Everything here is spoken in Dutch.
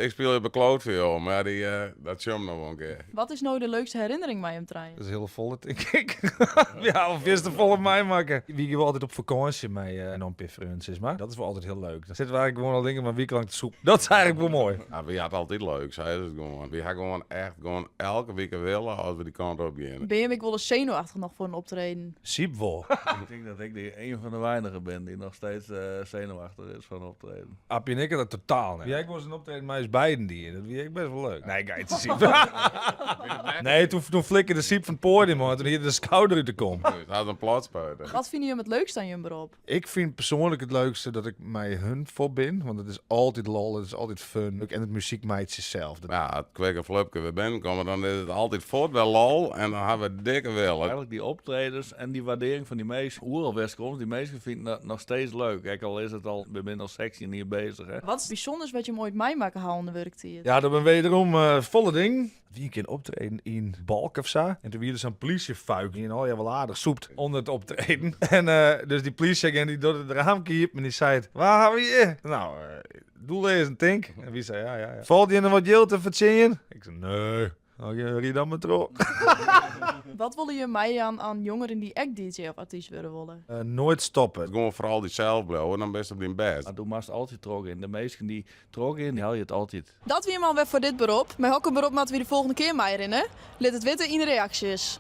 Ik speel bij Cloudville, maar dat jump nog wel een keer. Wat is nou de leukste herinnering bij hem trein? Dat is heel volle, denk ik. Ja, of is de volle mij maken. Wie gaan we altijd op vakantie mee en op Pifferens is, maar dat is wel altijd heel leuk. Dan zitten we eigenlijk gewoon al dingen maar week lang te soep. Dat is eigenlijk wel mooi. Ja, we hadden altijd leuk, zei het gewoon. We hadden gewoon echt elke week willen als we die kant op gaan. Ben je hem wel eens zenuwachtig nog voor een optreden? Siep wel. Ik denk dat ik een van de weinigen ben die nog steeds zenuwachtig is van optreden. Appie en ik dat totaal niet. Jij was een optreden met beiden die. Dat vind ik best wel leuk. Nee, kijk, Siep. Nee, toen flikkerde Siep van het podium, man. Toen hier de schouder uit de kom. Het had een platspuiten. Wat vind je hem het leukste aan je beroep? Ik vind persoonlijk het leukste dat ik mij hun voor ben. Want het is altijd lol, het is altijd fun. En het muziek maakt zichzelf. Ja, het kwekke flupke we binnenkomen, dan is het altijd voort wel lol en dan hebben we dikke willen. Eigenlijk die optredens en die waardering van die meesten, hoe al best komt, die meesten vinden dat nog steeds leuk. Kijk, al is het al, we zijn al sexy hier bezig, hè. Wat is het bijzonders wat je hem ooit meemaken houden werkt hier? Ja, dat ben wederom volle ding. Wie een keer optreden in Balk of zo. En toen weer zo'n politiefuik. Die al ja wel aardig soept onder het optreden. En dus die politieagent die door het raam keek en die zei het, waar hebben we je? Nou, doe eens een tank. En wie zei ja. Valt je nog wat geld te verzinnen? Ik zei nee. Nou, je riet dan maar terug. Wat willen je mij aan jongeren die echt DJ of artiest willen willen? Nooit stoppen. Gewoon vooral die zelf blijven, dan best op die best. Maar doe maar altijd trok in. De meesten die trok in, die haal je het altijd. Dat weer maar weer voor dit beroep. Met welke beroep moeten we de volgende keer maar in, hè? Laat het weten in de reacties.